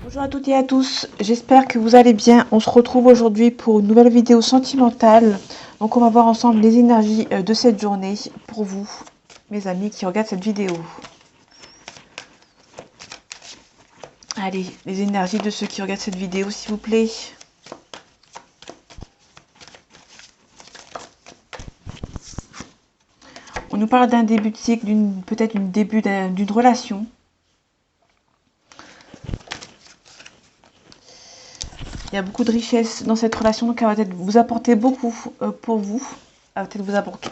Bonjour à toutes et à tous, j'espère que vous allez bien. On se retrouve aujourd'hui pour une nouvelle vidéo sentimentale. Donc on va voir ensemble les énergies de cette journée pour vous, mes amis qui regardent cette vidéo. Allez, les énergies de ceux qui regardent cette vidéo, s'il vous plaît. On nous parle d'un début de cycle, peut-être un début d'une relation. Il y a beaucoup de richesse dans cette relation, donc elle va peut-être vous apporter beaucoup pour vous. Elle va peut-être vous apporter,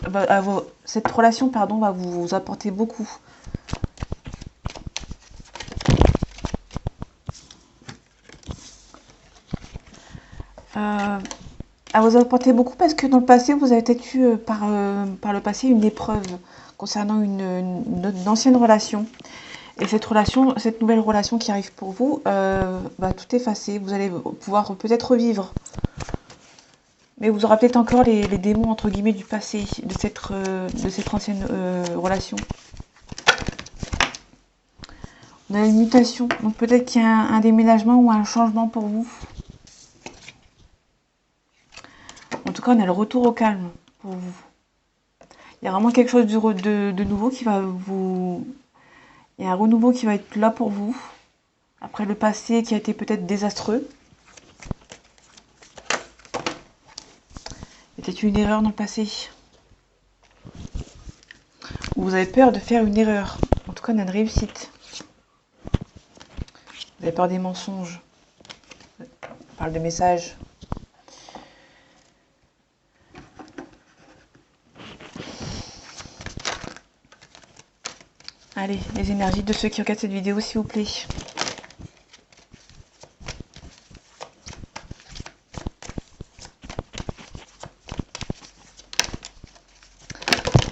cette relation, pardon, va vous apporter beaucoup. Elle vous apporter beaucoup parce que dans le passé, vous avez peut-être eu par le passé une épreuve concernant une ancienne relation. Et cette nouvelle relation qui arrive pour vous, va tout effacer. Vous allez pouvoir peut-être revivre. Mais vous aurez peut-être encore les démons, entre guillemets, du passé, de cette ancienne relation. On a une mutation. Donc peut-être qu'il y a un déménagement ou un changement pour vous. En tout cas, on a le retour au calme pour vous. Il y a vraiment quelque chose de nouveau qui va vous... Il y a un renouveau qui va être là pour vous. Après le passé qui a été peut-être désastreux. Il y a peut-être eu une erreur dans le passé. Ou vous avez peur de faire une erreur. En tout cas, on a une réussite. Vous avez peur des mensonges. On parle de messages. Allez, les énergies de ceux qui regardent cette vidéo, s'il vous plaît.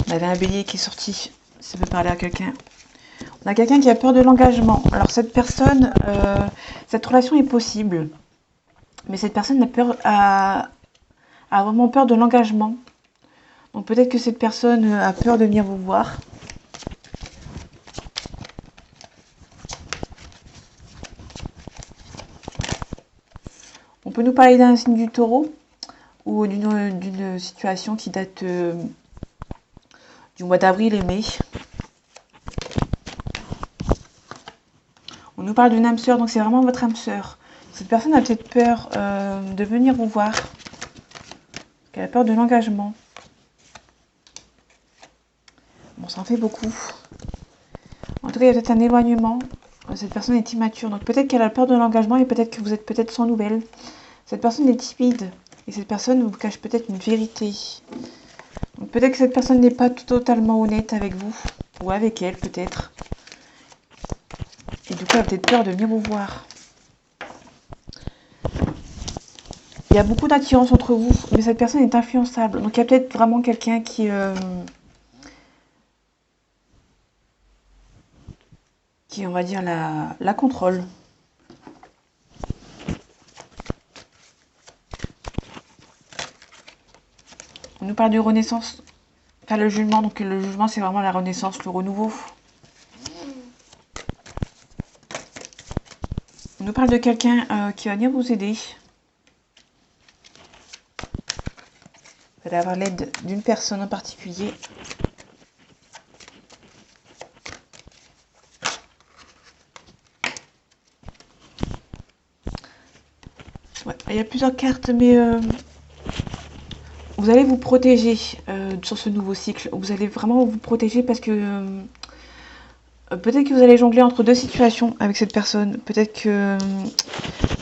On avait un bélier qui est sorti. Ça peut parler à quelqu'un. On a quelqu'un qui a peur de l'engagement. Alors cette personne, cette relation est possible. Mais cette personne a vraiment peur de l'engagement. Donc peut-être que cette personne a peur de venir vous voir. On peut nous parler d'un signe du taureau ou d'une situation qui date du mois d'avril et mai. On nous parle d'une âme sœur, donc c'est vraiment votre âme sœur. Cette personne a peut-être peur de venir vous voir. Elle a peur de l'engagement. Bon, ça en fait beaucoup. En tout cas, il y a peut-être un éloignement. Cette personne est immature, donc peut-être qu'elle a peur de l'engagement et peut-être que vous êtes peut-être sans nouvelles. Cette personne est timide et cette personne vous cache peut-être une vérité. Donc peut-être que cette personne n'est pas totalement honnête avec vous ou avec elle peut-être. Et du coup, elle a peut-être peur de venir vous voir. Il y a beaucoup d'attirance entre vous, mais cette personne est influençable. Donc il y a peut-être vraiment quelqu'un qui on va dire, la contrôle. On nous parle de renaissance, enfin le jugement, donc le jugement c'est vraiment la renaissance, le renouveau. On nous parle de quelqu'un qui va venir vous aider. Vous allez avoir l'aide d'une personne en particulier. Ouais, il y a plusieurs cartes, mais vous allez vous protéger sur ce nouveau cycle. Vous allez vraiment vous protéger parce que peut-être que vous allez jongler entre deux situations avec cette personne. Peut-être que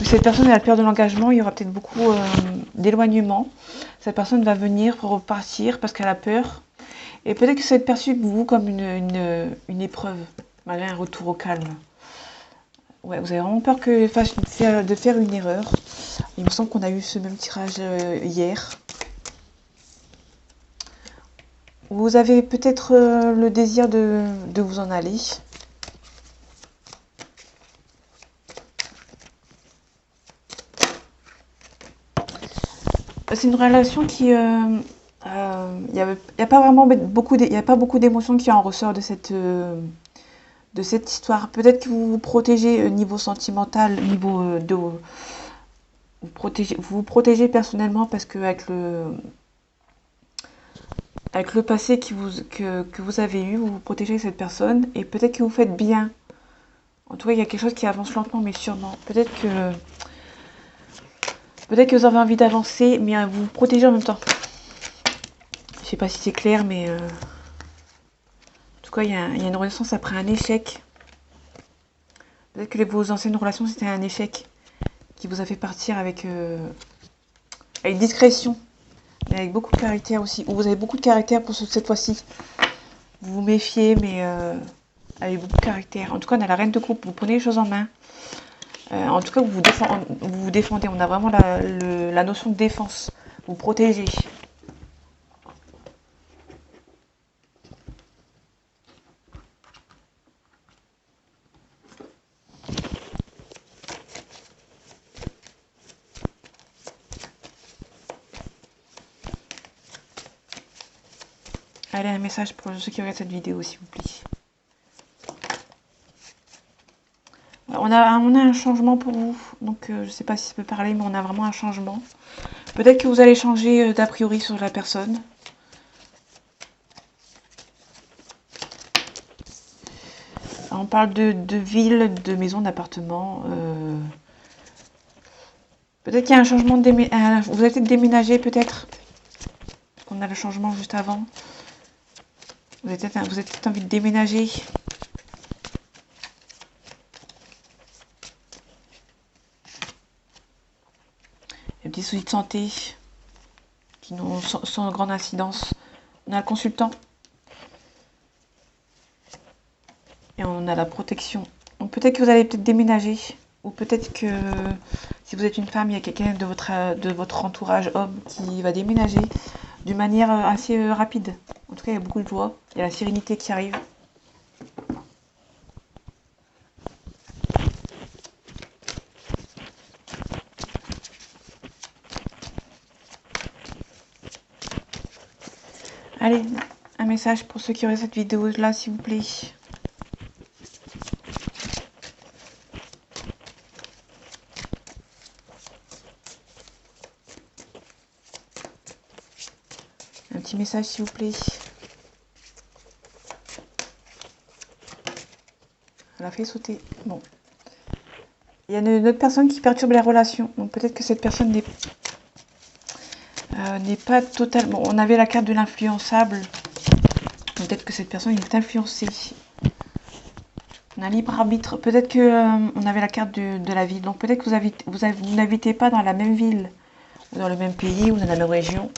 cette personne a peur de l'engagement, il y aura peut-être beaucoup d'éloignement. Cette personne va venir pour repartir parce qu'elle a peur. Et peut-être que ça va être perçu pour vous comme une épreuve, malgré un retour au calme. Ouais, vous avez vraiment peur de faire une erreur. Il me semble qu'on a eu ce même tirage hier. Vous avez peut-être le désir de vous en aller. C'est une relation qui... il n'y a pas vraiment beaucoup d'émotions qui en ressort de de cette histoire. Peut-être que vous vous protégez niveau sentimental, niveau vous vous protégez personnellement parce que avec le passé que vous avez eu, vous vous protégez cette personne et peut-être que vous faites bien. En tout cas, il y a quelque chose qui avance lentement mais sûrement. Peut-être que vous avez envie d'avancer, mais vous vous protégez en même temps. Je sais pas si c'est clair, mais en tout cas, il y a une renaissance après un échec. Peut-être que vos anciennes relations, c'était un échec qui vous a fait partir avec discrétion, mais avec beaucoup de caractère aussi. Ou vous avez beaucoup de caractère pour cette fois-ci. Vous vous méfiez, mais avec beaucoup de caractère. En tout cas, on a la reine de coupe. Vous prenez les choses en main. En tout cas, vous vous défendez. On a vraiment la notion de défense. Vous protégez. Allez, un message pour ceux qui regardent cette vidéo, s'il vous plaît. On a un changement pour vous. Donc, je ne sais pas si ça peut parler, mais on a vraiment un changement. Peut-être que vous allez changer d'a priori sur la personne. On parle de ville, de maison, d'appartement. Peut-être qu'il y a un changement de déménagement. Vous allez peut-être déménager, peut-être. On a le changement juste avant. Vous avez peut-être envie de déménager. Les petits soucis de santé qui n'ont sans grande incidence. On a le consultant. Et on a la protection. Donc peut-être que vous allez peut-être déménager. Ou peut-être que si vous êtes une femme, il y a quelqu'un de votre entourage homme qui va déménager d'une manière assez rapide. En tout cas, il y a beaucoup de joie. Il y a la sérénité qui arrive. Allez, un message pour ceux qui auraient cette vidéo là, s'il vous plaît. Un petit message, s'il vous plaît. Elle a fait sauter. Bon. Il y a une autre personne qui perturbe la relation. Donc peut-être que cette personne n'est pas totalement... Bon, on avait la carte de l'influençable. Peut-être que cette personne est influencée. On a libre arbitre. Peut-être que on avait la carte de la ville. Donc peut-être que vous n'habitez pas dans la même ville, ou dans le même pays, ou dans la même région.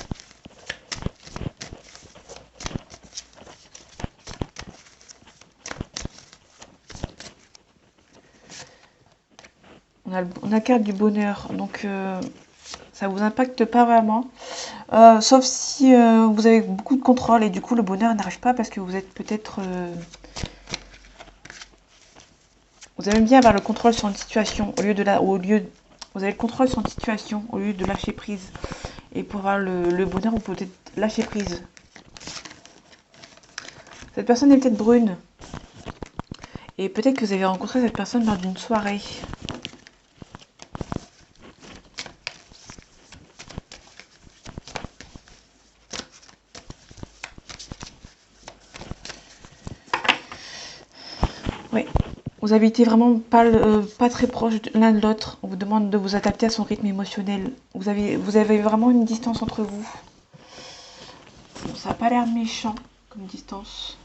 On a la carte du bonheur. Donc ça vous impacte pas vraiment. Sauf si vous avez beaucoup de contrôle et du coup le bonheur n'arrive pas parce que vous êtes peut-être... vous aimez bien avoir le contrôle sur une situation vous avez le contrôle sur une situation au lieu de lâcher prise. Et pour avoir le bonheur, vous pouvez peut-être lâcher prise. Cette personne est peut-être brune. Et peut-être que vous avez rencontré cette personne lors d'une soirée. Oui. Vous habitez vraiment pas très proche l'un de l'autre. On vous demande de vous adapter à son rythme émotionnel. Vous avez vraiment une distance entre vous. Bon, ça n'a pas l'air méchant comme distance.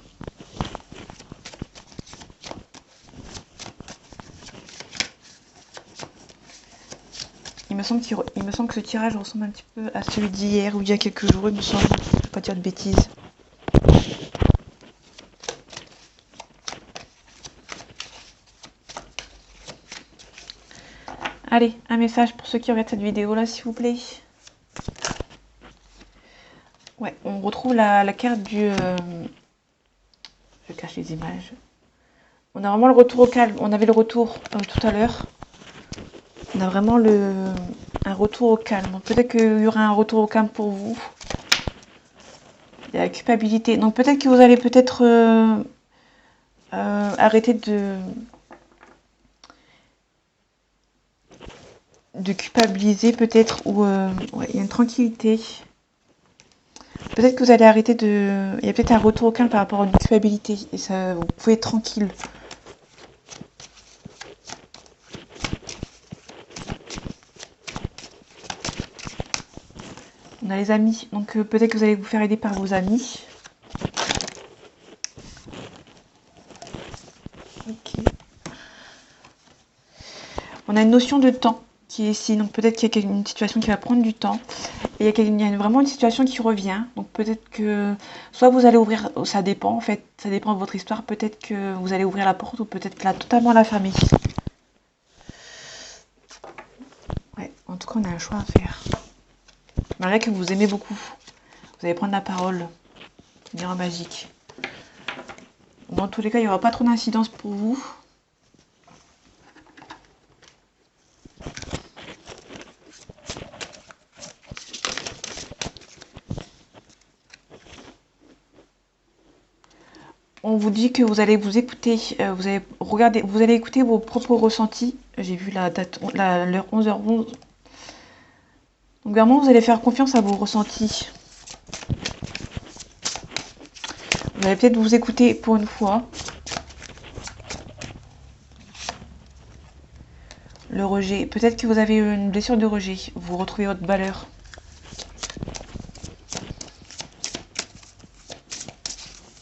Il me semble que ce tirage ressemble un petit peu à celui d'hier ou il y a quelques jours, il me semble. Je ne vais pas dire de bêtises. Allez, un message pour ceux qui regardent cette vidéo là, s'il vous plaît. Ouais, on retrouve la carte du... Je cache les images. On a vraiment le retour au calme. On avait le retour tout à l'heure. On a vraiment un retour au calme. Peut-être qu'il y aura un retour au calme pour vous. Il y a la culpabilité. Donc peut-être que vous allez arrêter de culpabiliser peut-être, ou ouais, il y a une tranquillité. Peut-être que vous allez arrêter de... Il y a peut-être un retour au calme par rapport à une culpabilité, et ça, vous pouvez être tranquille. On a les amis, donc peut-être que vous allez vous faire aider par vos amis. Ok. On a une notion de temps qui est ici, donc peut-être qu'il y a une situation qui va prendre du temps. Et il y a vraiment une situation qui revient, donc peut-être que soit vous allez ouvrir, ça dépend en fait, ça dépend de votre histoire, peut-être que vous allez ouvrir la porte ou peut-être que là totalement la fermer. Ouais, en tout cas on a un choix à faire. Malgré que vous aimez beaucoup, vous allez prendre la parole, miroir magique. Dans tous les cas, il n'y aura pas trop d'incidence pour vous. On vous dit que vous allez vous écouter, vous allez regarder, vous allez écouter vos propres ressentis. J'ai vu la date, l'heure 11h11. Donc vraiment, vous allez faire confiance à vos ressentis. Vous allez peut-être vous écouter pour une fois. Le rejet. Peut-être que vous avez une blessure de rejet. Vous retrouvez votre valeur.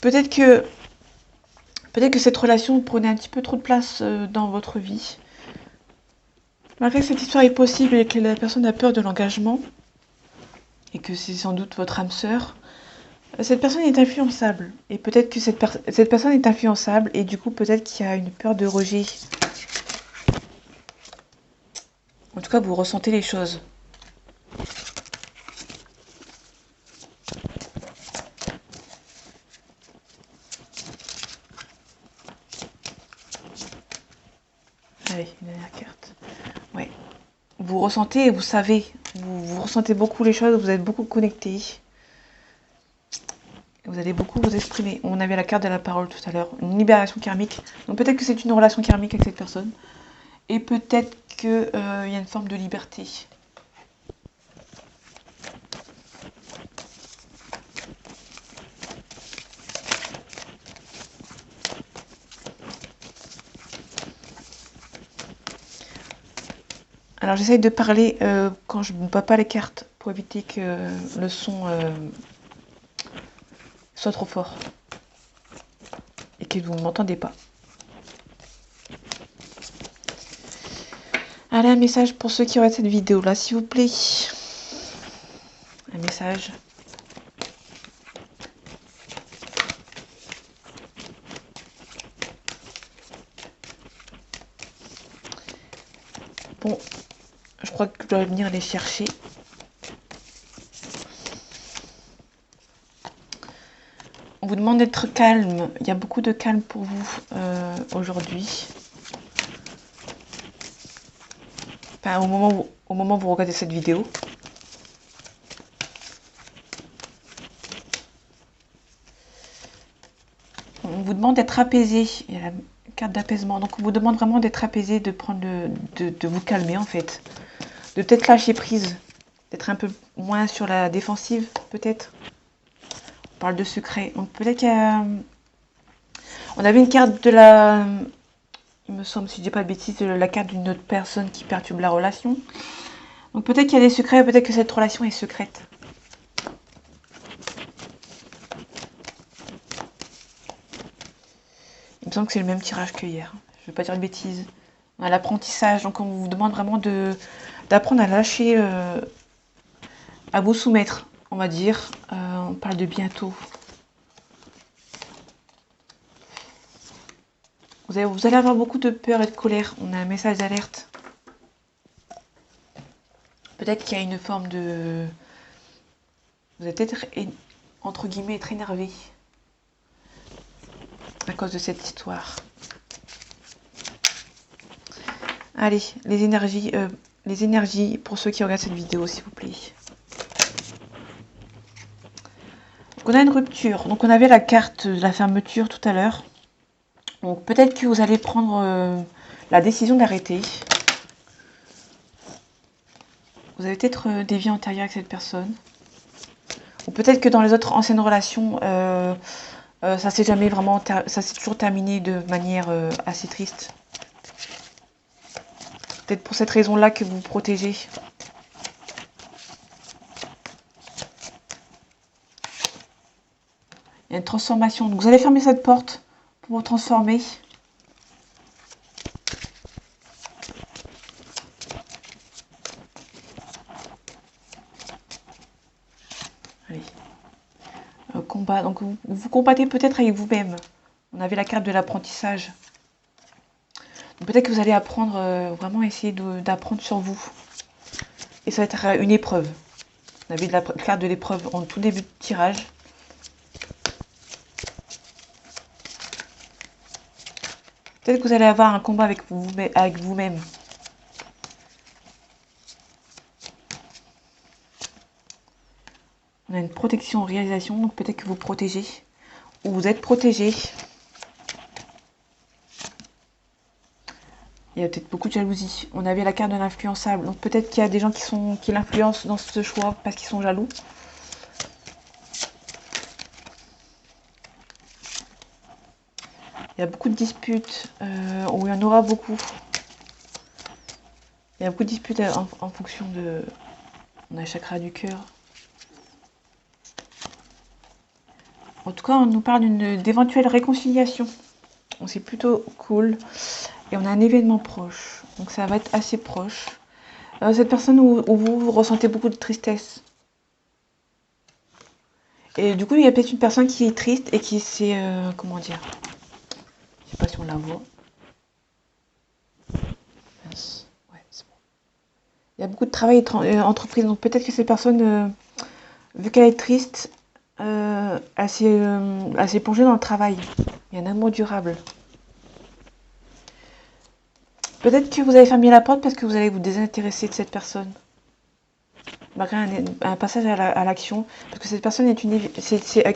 Peut-être que cette relation prenait un petit peu trop de place dans votre vie. Malgré que cette histoire est possible et que la personne a peur de l'engagement, et que c'est sans doute votre âme sœur, cette personne est influençable. Et peut-être que cette personne est influençable, et du coup peut-être qu'il y a une peur de rejet. En tout cas, vous ressentez les choses. Allez, une dernière carte. Ouais. Vous ressentez et vous savez. Vous ressentez beaucoup les choses, vous êtes beaucoup connectés. Vous allez beaucoup vous exprimer. On avait la carte de la parole tout à l'heure. Une libération karmique. Donc peut-être que c'est une relation karmique avec cette personne. Et peut-être qu'il y a une forme de liberté. Alors j'essaye de parler quand je ne vois pas les cartes pour éviter que le son soit trop fort et que vous ne m'entendez pas. Allez, un message pour ceux qui regardent cette vidéo là, s'il vous plaît. Un message. Bon, je crois que je dois venir les chercher. On vous demande d'être calme. Il y a beaucoup de calme pour vous aujourd'hui. Enfin, au moment où vous regardez cette vidéo. On vous demande d'être apaisé. Il y a la carte d'apaisement. Donc on vous demande vraiment d'être apaisé, de prendre de vous calmer en fait. De peut-être lâcher prise. D'être un peu moins sur la défensive, peut-être. On parle de secret. Donc peut-être qu'il y a... On avait une carte de la... Il me semble, si je dis pas de bêtises, de la carte d'une autre personne qui perturbe la relation. Donc peut-être qu'il y a des secrets, peut-être que cette relation est secrète. Il me semble que c'est le même tirage que hier. Je ne vais pas dire de bêtises. On a l'apprentissage, donc on vous demande vraiment d'apprendre à lâcher, à vous soumettre, on va dire. On parle de bientôt. Vous allez avoir beaucoup de peur et de colère. On a un message d'alerte. Peut-être qu'il y a une forme de... Vous allez peut-être, entre guillemets, être énervé à cause de cette histoire. Allez, les énergies pour ceux qui regardent cette vidéo, s'il vous plaît. Donc on a une rupture. Donc on avait la carte de la fermeture tout à l'heure. Donc peut-être que vous allez prendre la décision d'arrêter. Vous avez peut-être des vies antérieures avec cette personne. Ou peut-être que dans les autres anciennes relations, ça s'est jamais vraiment, ça s'est toujours terminé de manière assez triste. Peut-être pour cette raison-là que vous vous protégez. Il y a une transformation. Donc vous allez fermer cette porte pour vous transformer. Allez. Combat. Donc vous combattez peut-être avec vous-même. On avait la carte de l'apprentissage. Peut-être que vous allez apprendre, vraiment essayer d'apprendre sur vous. Et ça va être une épreuve. On avait la carte de l'épreuve en tout début de tirage. Peut-être que vous allez avoir un combat avec vous-même. On a une protection en réalisation, donc peut-être que vous protégez. Ou vous êtes protégé. Il y a peut-être beaucoup de jalousie. On avait la carte de l'influençable. Donc peut-être qu'il y a des gens qui l'influencent dans ce choix parce qu'ils sont jaloux. Il y a beaucoup de disputes, ou il y en aura beaucoup. Il y a beaucoup de disputes en fonction de... On a le chakra du cœur. En tout cas, on nous parle d'éventuelle réconciliation. Donc c'est plutôt cool. Et on a un événement proche. Donc ça va être assez proche. Cette personne où vous ressentez beaucoup de tristesse. Et du coup, il y a peut-être une personne qui est triste et qui s'est... comment dire? Je sais pas si on la voit. Mince. Ouais, c'est bon. Il y a beaucoup de travail entreprise. Donc peut-être que cette personne, vu qu'elle est triste, elle s'est plongée dans le travail. Il y a un amour durable. Peut-être que vous avez fermé la porte parce que vous allez vous désintéresser de cette personne. Malgré un passage à l'action. Parce que cette personne avec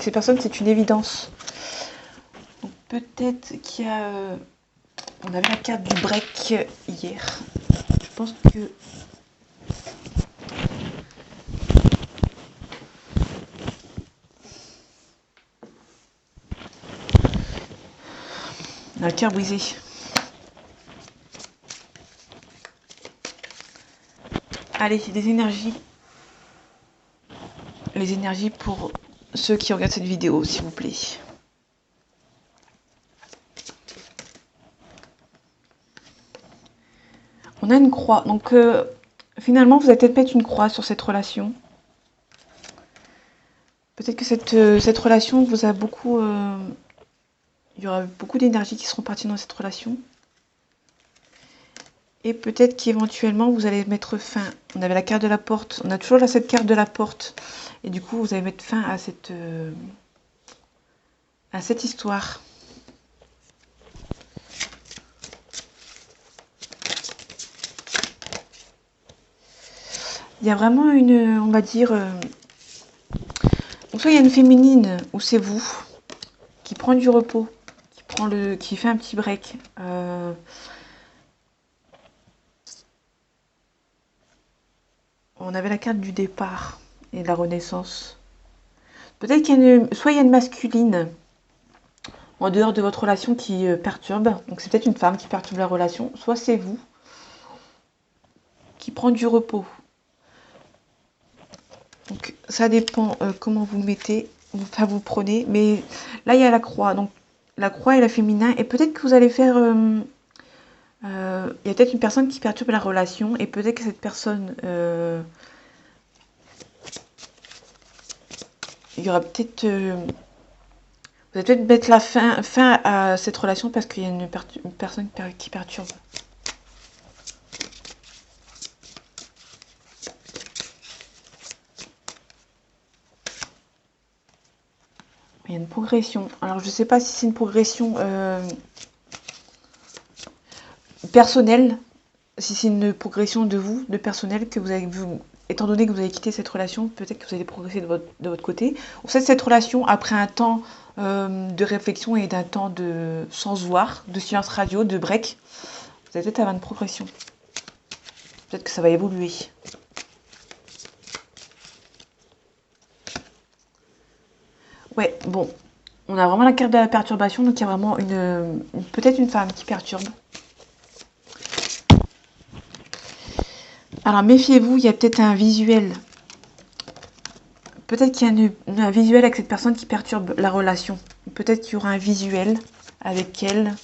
cette personne, c'est une évidence. Donc peut-être qu'il y a... on avait la carte du break hier. Je pense que... on a le cœur brisé. Allez, des énergies. Les énergies pour ceux qui regardent cette vidéo, s'il vous plaît. On a une croix. Donc, finalement, vous allez peut-être mettre une croix sur cette relation. Peut-être que cette relation vous a beaucoup... il y aura beaucoup d'énergie qui seront parties dans cette relation. Et peut-être qu'éventuellement, vous allez mettre fin. On avait la carte de la porte. On a toujours là cette carte de la porte. Et du coup, vous allez mettre fin à cette histoire. Il y a vraiment une, on va dire... soit il y a une féminine, où c'est vous, qui prend du repos, qui fait un petit break. On avait la carte du départ et de la renaissance. Peut-être qu'il y a soit il y a une masculine en dehors de votre relation qui perturbe. Donc c'est peut-être une femme qui perturbe la relation. Soit c'est vous qui prend du repos. Donc ça dépend comment vous mettez, vous prenez. Mais là il y a la croix. Donc la croix et la féminin. Et peut-être que vous allez faire... il y a peut-être une personne qui perturbe la relation. Et peut-être que cette personne... il y aura peut-être... vous allez peut-être mettre la fin à cette relation parce qu'il y a une personne qui perturbe. Il y a une progression. Alors je ne sais pas si c'est une progression personnelle, si c'est une progression de vous, de personnel, que vous avez étant donné que vous avez quitté cette relation, peut-être que vous allez progresser de votre côté. Ou peut-être cette relation, après un temps de réflexion et d'un temps de sans se voir, de silence radio, de break. Vous allez peut-être avoir une progression. Peut-être que ça va évoluer. Ouais, bon. On a vraiment la carte de la perturbation, donc il y a vraiment peut-être une femme qui perturbe. Alors méfiez-vous, il y a peut-être un visuel. Peut-être qu'il y a un visuel avec cette personne qui perturbe la relation. Peut-être qu'il y aura un visuel avec elle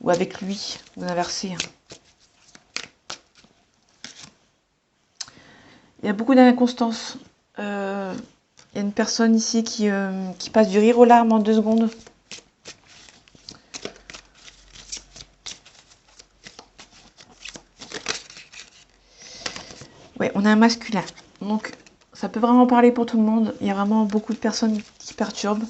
ou avec lui, ou inversé. Il y a beaucoup d'inconstance. Il y a une personne ici qui passe du rire aux larmes en 2 secondes. Ouais, on a un masculin. Donc, ça peut vraiment parler pour tout le monde. Il y a vraiment beaucoup de personnes qui perturbent.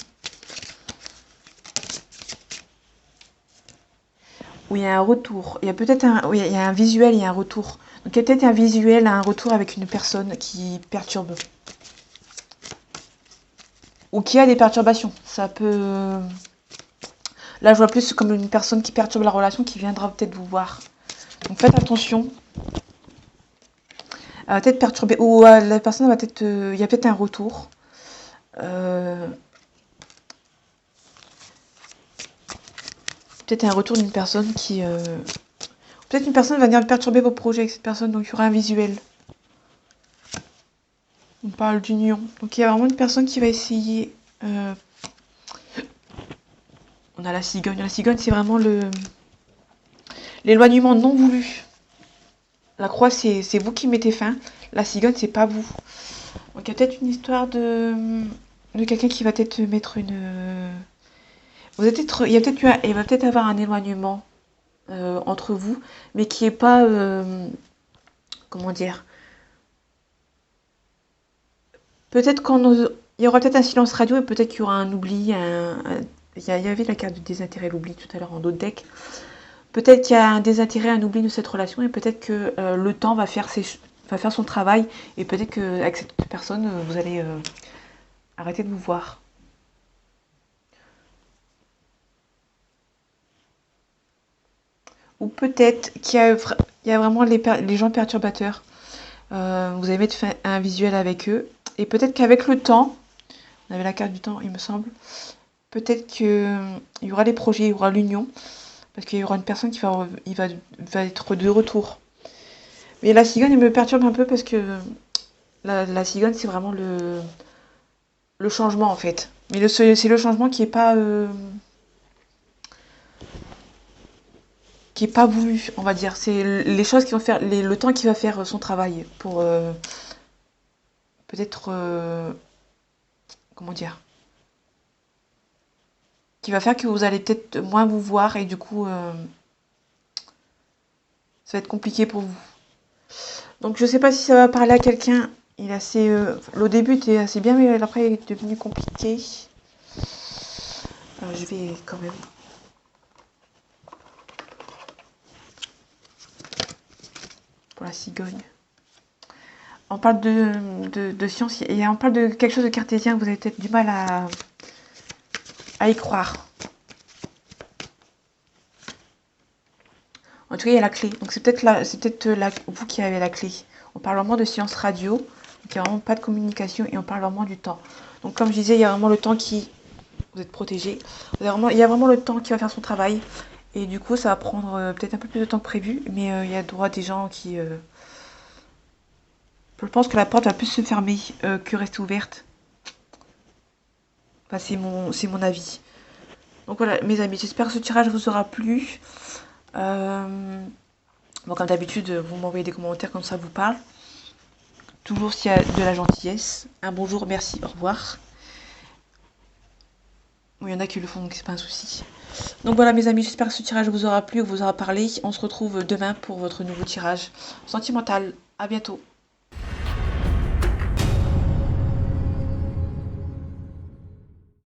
Où il y a un retour. Il y a peut-être il y a un visuel, il y a un retour. Donc, il y a peut-être un visuel, un retour avec une personne qui perturbe. Ou qui a des perturbations. Ça peut... Là, je vois plus comme une personne qui perturbe la relation qui viendra peut-être vous voir. Donc, faites attention. Elle va peut-être perturber. Ou la personne va peut-être... il y a peut-être un retour. Peut-être un retour d'une personne qui... Peut-être une personne va venir perturber vos projets avec cette personne. Donc, il y aura un visuel. On parle d'union. Donc, il y a vraiment une personne qui va essayer... On a la cigogne. La cigogne, c'est vraiment l'éloignement non voulu. La croix, c'est vous qui mettez fin. La cigogne, c'est pas vous. Donc, il y a peut-être une histoire de quelqu'un qui va peut-être mettre une... il va peut-être avoir un éloignement entre vous, mais qui est pas... comment dire? Peut-être il y aura peut-être un silence radio et peut-être qu'il y aura un oubli. Il y avait la carte du désintérêt, l'oubli tout à l'heure en d'autres decks. Peut-être qu'il y a un désintérêt, un oubli de cette relation et peut-être que le temps va faire son travail et peut-être qu'avec cette personne, vous allez arrêter de vous voir. Ou peut-être qu'il y a vraiment les gens perturbateurs. Vous allez mettre un visuel avec eux. Et peut-être qu'avec le temps, on avait la carte du temps, il me semble, peut-être qu'il y aura des projets, il y aura l'union. Parce qu'il y aura une personne qui va être de retour. Mais la cigogne, elle me perturbe un peu parce que la cigogne, c'est vraiment le changement, en fait. Mais c'est le changement qui est pas voulu, on va dire. C'est les choses qui vont faire, le temps qui va faire son travail pour peut-être, comment dire, qui va faire que vous allez peut-être moins vous voir et du coup, ça va être compliqué pour vous. Donc je sais pas si ça va parler à quelqu'un. Il est assez, au début était assez bien, mais après il est devenu compliqué. Je vais quand même. Pour la cigogne. On parle de science et on parle de quelque chose de cartésien que vous avez peut-être du mal à y croire. En tout cas, il y a la clé. Donc c'est peut-être vous qui avez la clé. On parle vraiment de science radio. Donc il n'y a vraiment pas de communication et on parle vraiment du temps. Donc comme je disais, il y a vraiment le temps qui... Vous êtes protégé. Il y a vraiment le temps qui va faire son travail. Et du coup, ça va prendre peut-être un peu plus de temps que prévu. Mais il y a droit des gens qui... Je pense que la porte va plus se fermer que rester ouverte. Enfin, c'est mon avis. Donc voilà, mes amis, j'espère que ce tirage vous aura plu. Bon, comme d'habitude, vous m'envoyez des commentaires comme ça vous parle. Toujours s'il y a de la gentillesse. Un bonjour, merci, au revoir. Bon, il y en a qui le font, donc c'est pas un souci. Donc voilà, mes amis, j'espère que ce tirage vous aura plu, vous aura parlé. On se retrouve demain pour votre nouveau tirage sentimental. À bientôt.